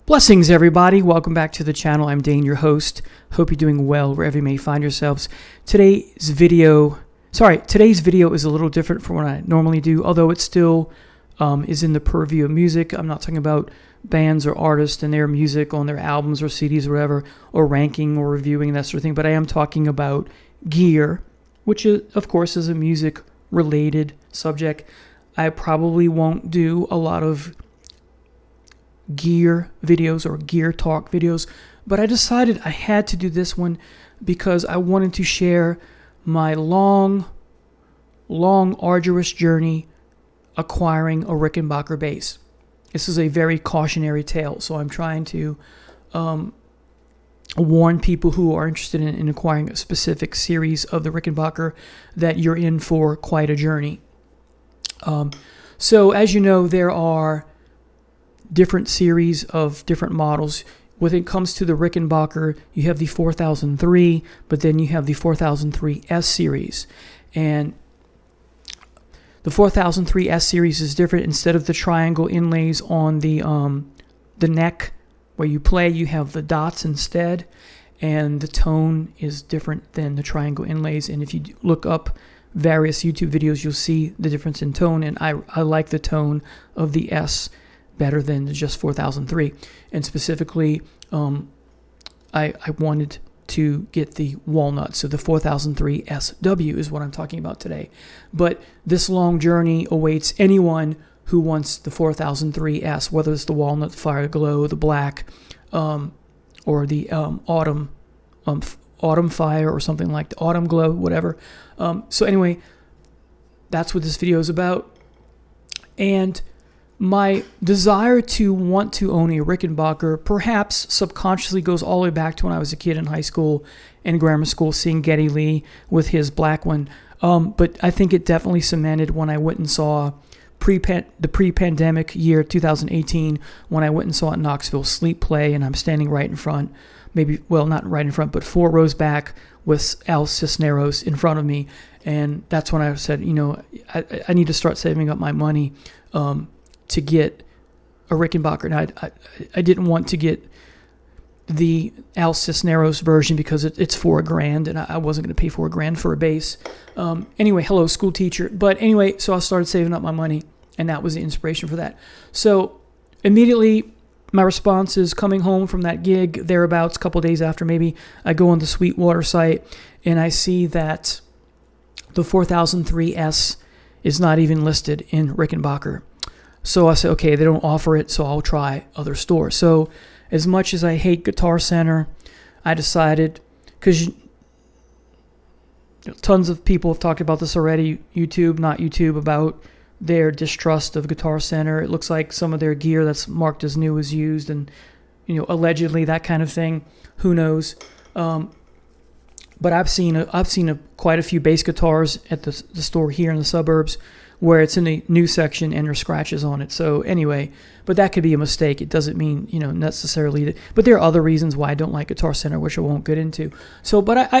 Blessings, everybody. Welcome back to the channel. I'm Dane, your host. Hope you're doing well wherever you may find yourselves. Today's video is a little different from what I normally do, although it still is in the purview of music. I'm not talking about bands or artists and their music on their albums or CDs or whatever, or ranking or reviewing, that sort of thing, but I am talking about gear, which of course is a music-related subject. I probably won't do a lot of gear videos or gear talk videos, but I decided I had to do this one because I wanted to share my long, arduous journey acquiring a Rickenbacker bass. This is a very cautionary tale, so I'm trying to warn people who are interested in acquiring a specific series of the Rickenbacker that you're in for quite a journey. So as you know, there are different series of different models. When it comes to the Rickenbacker, you have the 4003, but then you have the 4003 S series. And the 4003 S series is different. Instead of the triangle inlays on the neck where you play, you have the dots instead, and the tone is different than the triangle inlays. And if you look up various YouTube videos, you'll see the difference in tone, and I like the tone of the S better than just 4003. And specifically, I wanted to get the walnut, so the 4003 SW is what I'm talking about today. But this long journey awaits anyone who wants the 4003 S, whether it's the walnut, fire glow, the black, or the autumn fire, or something like the autumn glow, whatever. So anyway, that's what this video is about. And my desire to want to own a Rickenbacker perhaps subconsciously goes all the way back to when I was a kid in high school and grammar school, seeing Geddy Lee with his black one. But I think it definitely cemented when I went and saw the pre-pandemic year 2018, when I went and saw it in Knoxville, Sleep Play, and I'm standing right in front, not right in front, but 4 rows back with Al Cisneros in front of me. And that's when I said, I need to start saving up my money to get a Rickenbacker. Now, I didn't want to get the Al Cisneros version because it's $4,000, and I wasn't going to pay $4,000 for a bass. Anyway, hello, school teacher. But anyway, so I started saving up my money, and that was the inspiration for that. So immediately, my response is coming home from that gig, thereabouts, a couple days after maybe, I go on the Sweetwater site, and I see that the 4003 S is not even listed in Rickenbacker. So I said, okay, they don't offer it, so I'll try other stores. So as much as I hate Guitar Center, I decided, because tons of people have talked about this already, not YouTube, about their distrust of Guitar Center. It looks like some of their gear that's marked as new is used, and allegedly that kind of thing. Who knows? But I've seen quite a few bass guitars at the store here in the suburbs where it's in the new section and there's scratches on it. So anyway, but that could be a mistake. It doesn't mean, necessarily. But there are other reasons why I don't like Guitar Center, which I won't get into. So, but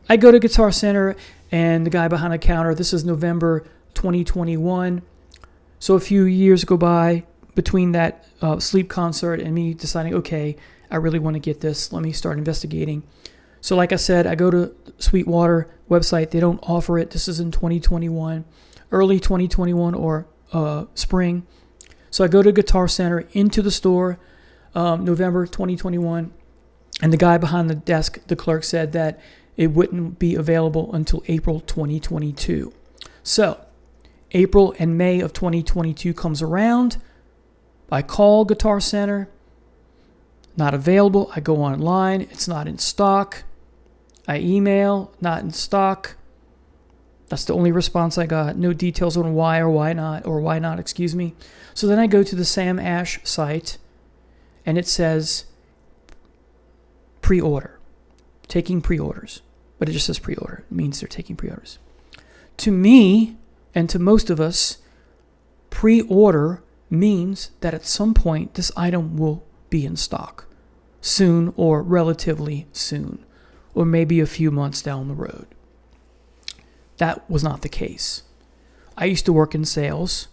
I go to Guitar Center, and the guy behind the counter, this is November 2021. So a few years go by between that Sleep concert and me deciding, okay, I really want to get this. Let me start investigating. So like I said, I go to Sweetwater website. They don't offer it. This is in 2021. Early 2021 or spring. So I go to Guitar Center, into the store, November 2021, and the guy behind the desk, the clerk, said that it wouldn't be available until April 2022. So April and May of 2022 comes around. I call Guitar Center, not available. I go online, it's not in stock. I email, not in stock. That's the only response I got. No details on why or why not, So then I go to the Sam Ash site, and it says pre-order, taking pre-orders. But it just says pre-order. It means they're taking pre-orders. To me, and to most of us, pre-order means that at some point this item will be in stock soon, or relatively soon, or maybe a few months down the road. That was not the case. I used to work in sales.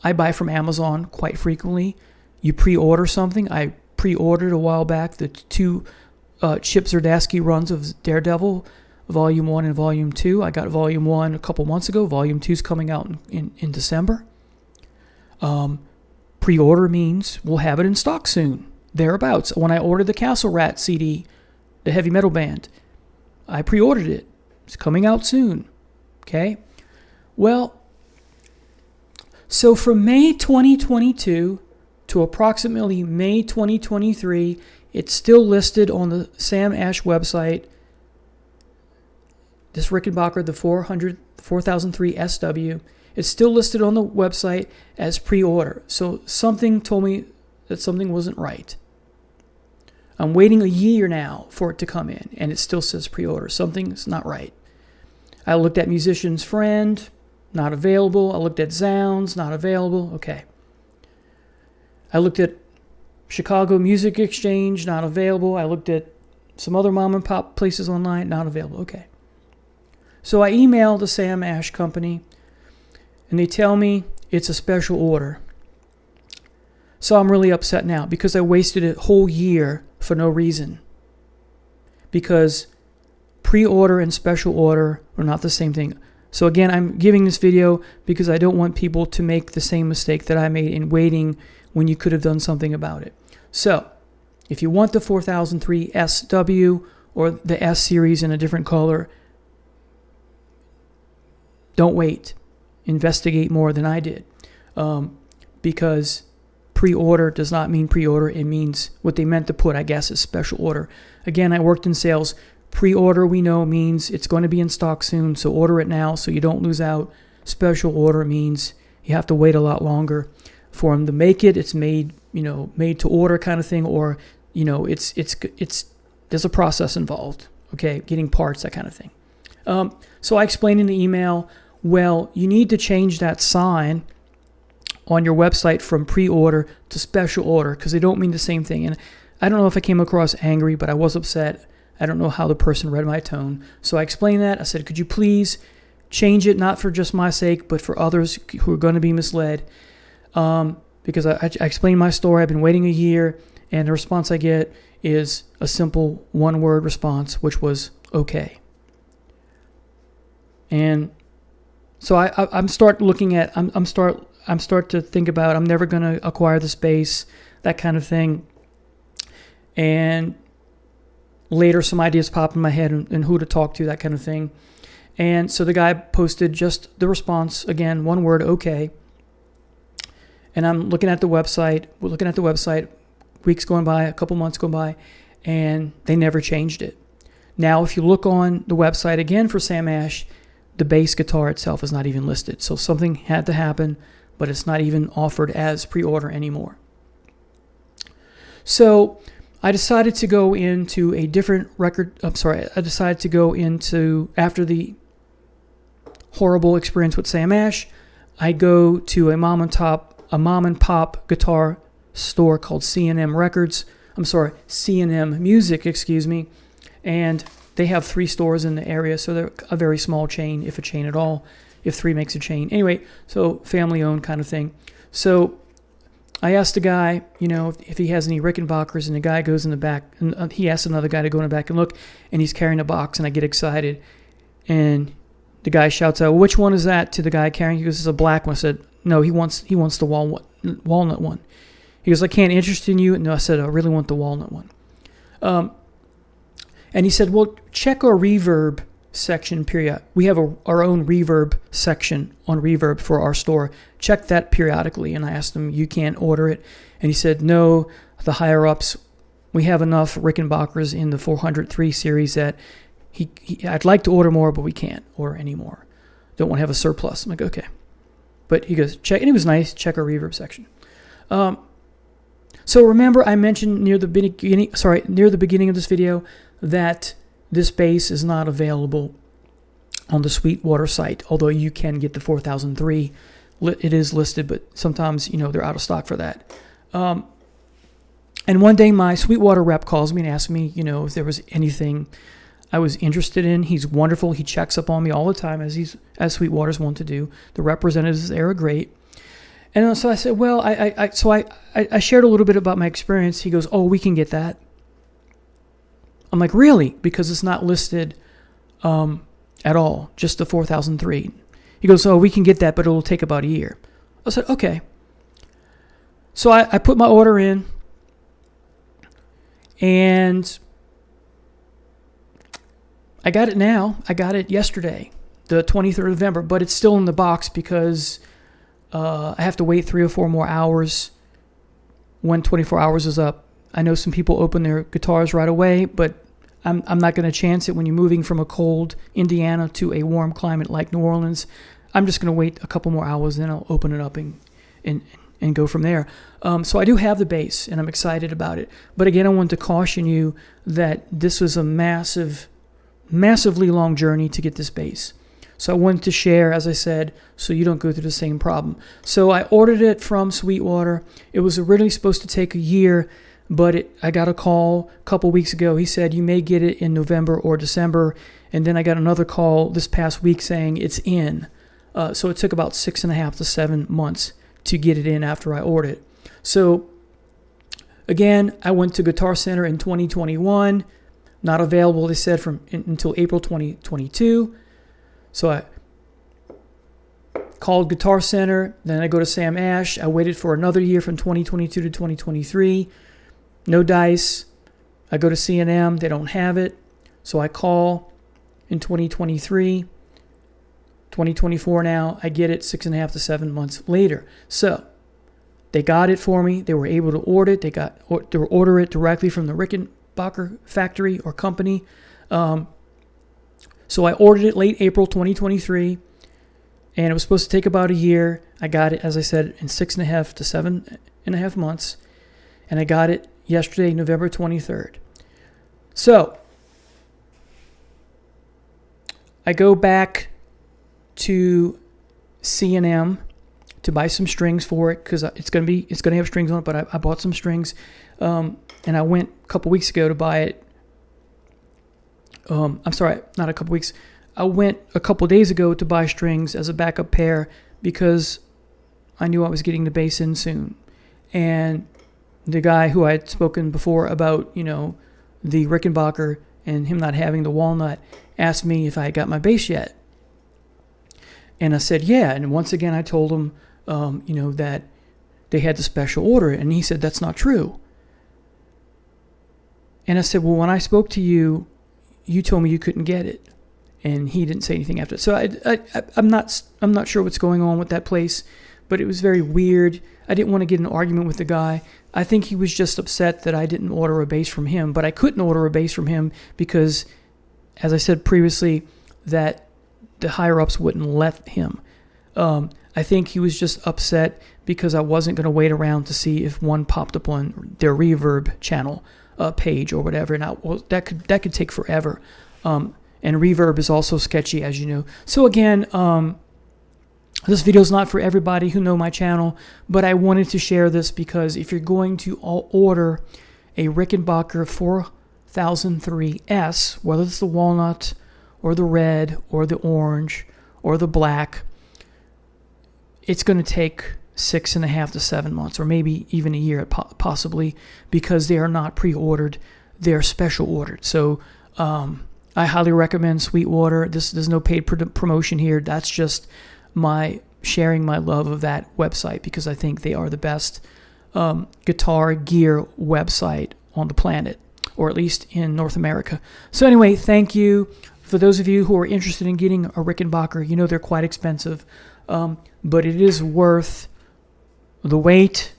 I buy from Amazon quite frequently. You pre-order something, I pre-ordered a while back the two Chip Zdarsky runs of Daredevil, Volume 1 and Volume 2. I got Volume 1 a couple months ago. Volume 2 is coming out in December. Pre-order means we'll have it in stock soon, thereabouts. When I ordered the Castle Rat CD, the heavy metal band, I pre-ordered it. It's coming out soon. Okay? Well, so from May 2022 to approximately May 2023, it's still listed on the Sam Ash website. This Rickenbacker, the 4003 SW, it's still listed on the website as pre-order. So something told me that something wasn't right. I'm waiting a year now for it to come in, and it still says pre-order. Something's not right. I looked at Musician's Friend, not available. I looked at Zounds, not available. Okay. I looked at Chicago Music Exchange, not available. I looked at some other mom and pop places online, not available. Okay. So I emailed the Sam Ash company, and they tell me it's a special order. So I'm really upset now because I wasted a whole year for no reason. Because pre-order and special order are not the same thing. So again, I'm giving this video because I don't want people to make the same mistake that I made in waiting when you could have done something about it. So, if you want the 4003 SW or the S series in a different color, don't wait. Investigate more than I did. Because pre-order does not mean pre-order. It means what they meant to put, I guess, is special order. Again, I worked in sales. Pre-order, we know, means it's going to be in stock soon, so order it now so you don't lose out. Special order means you have to wait a lot longer for them to make it. It's made to order kind of thing, or it's there's a process involved. Okay, getting parts, that kind of thing. So I explained in the email, well, you need to change that sign on your website from pre-order to special order because they don't mean the same thing. And I don't know if I came across angry, but I was upset. I don't know how the person read my tone. So I explained that. I said, could you please change it, not for just my sake, but for others who are going to be misled. Because I explained my story. I've been waiting a year, and the response I get is a simple one-word response, which was okay. And so I'm start to think about I'm never going to acquire the space, that kind of thing. And later, some ideas popped in my head and who to talk to, that kind of thing. And so the guy posted just the response, again, one word, okay. And I'm looking at the website. We're looking at the website. Weeks going by, a couple months go by, and they never changed it. Now, if you look on the website again for Sam Ash, the bass guitar itself is not even listed. So something had to happen, but it's not even offered as pre-order anymore. So I decided to go into a different record. I decided to go into, after the horrible experience with Sam Ash, I go to a mom and pop guitar store called C&M Music, and they have 3 stores in the area, so they're a very small chain, if a chain at all, if 3 makes a chain. Anyway, so family-owned kind of thing. So I asked the guy, if he has any Rickenbackers, and the guy goes in the back, and he asked another guy to go in the back and look, and he's carrying a box, and I get excited, and the guy shouts out, which one is that, to the guy carrying? He goes, it's a black one. I said, no, he wants the walnut one. He goes, I can't interest in you. No, I said, I really want the walnut one. And he said, well, check our reverb section, period. We have our own reverb section on Reverb for our store. Check that periodically. And I asked him, you can't order it? And he said, no, the higher-ups, we have enough Rickenbackers in the 403 series that I'd like to order more, but we can't order any more. Don't want to have a surplus. I'm like, okay. But he goes, check, and it was nice, check our reverb section. So remember I mentioned near the beginning of this video that this bass is not available on the Sweetwater site, although you can get the 4003. It is listed, but sometimes, they're out of stock for that. And one day my Sweetwater rep calls me and asks me, if there was anything I was interested in. He's wonderful. He checks up on me all the time, as Sweetwater's want to do. The representatives there are great. And so I said, well, I shared a little bit about my experience. He goes, oh, we can get that. I'm like, really? Because it's not listed at all, just the 4003. He goes, oh, we can get that, but it will take about a year. I said, okay. So I put my order in, and I got it now. I got it yesterday, the 23rd of November, but it's still in the box because I have to wait 3 or 4 more hours when 24 hours is up. I know some people open their guitars right away, but I'm not going to chance it when you're moving from a cold Indiana to a warm climate like New Orleans. I'm just going to wait a couple more hours, then I'll open it up and go from there. So I do have the bass, and I'm excited about it. But again, I want to caution you that this was a massively long journey to get this bass. So I wanted to share, as I said, so you don't go through the same problem. So I ordered it from Sweetwater. It was originally supposed to take a year, but I got a call a couple weeks ago. He said, you may get it in November or December. And then I got another call this past week saying it's in. So it took about 6.5 to 7 months to get it in after I ordered it. So again, I went to Guitar Center in 2021. Not available, they said, until April 2022. So I called Guitar Center. Then I go to Sam Ash. I waited for another year from 2022 to 2023. No dice. I go to C&M. They don't have it. So I call in 2023. 2024 now. I get it 6.5 to 7 months later. So they got it for me. They were able to order it. They order it directly from the Rickenbacker factory or company. So I ordered it late April 2023, and it was supposed to take about a year. I got it, as I said, in 6.5 to 7.5 months, and I got it yesterday, November 23rd. So I go back to C&M to buy some strings for it because it's going to have strings on it. But I bought some strings, and I went a couple weeks ago to buy it. I'm sorry, not a couple weeks. I went a couple days ago to buy strings as a backup pair because I knew I was getting the bass in soon. And the guy who I had spoken before about, the Rickenbacker and him not having the walnut asked me if I had got my bass yet. And I said, yeah. And once again, I told him, that they had the special order. And he said, that's not true. And I said, well, when I spoke to you, you told me you couldn't get it, and he didn't say anything after. So I'm not sure what's going on with that place, but it was very weird. I didn't want to get in an argument with the guy. I think he was just upset that I didn't order a bass from him, but I couldn't order a bass from him because, as I said previously, that the higher ups wouldn't let him. I think he was just upset because I wasn't going to wait around to see if one popped up on their Reverb channel page or whatever. Now, that could take forever. And Reverb is also sketchy, as you know. So again, this video is not for everybody who know my channel, but I wanted to share this because if you're going to order a Rickenbacker 4003S, whether it's the walnut or the red or the orange or the black, it's going to take 6.5 to 7 months, or maybe even a year possibly, because they are not pre-ordered. They're special ordered. So I highly recommend Sweetwater. There's no paid promotion here. That's just my sharing my love of that website because I think they are the best guitar gear website on the planet, or at least in North America. So anyway, thank you. For those of you who are interested in getting a Rickenbacker, they're quite expensive, but it is worth the wait,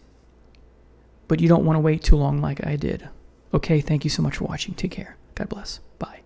but you don't want to wait too long like I did. Okay, thank you so much for watching. Take care. God bless. Bye.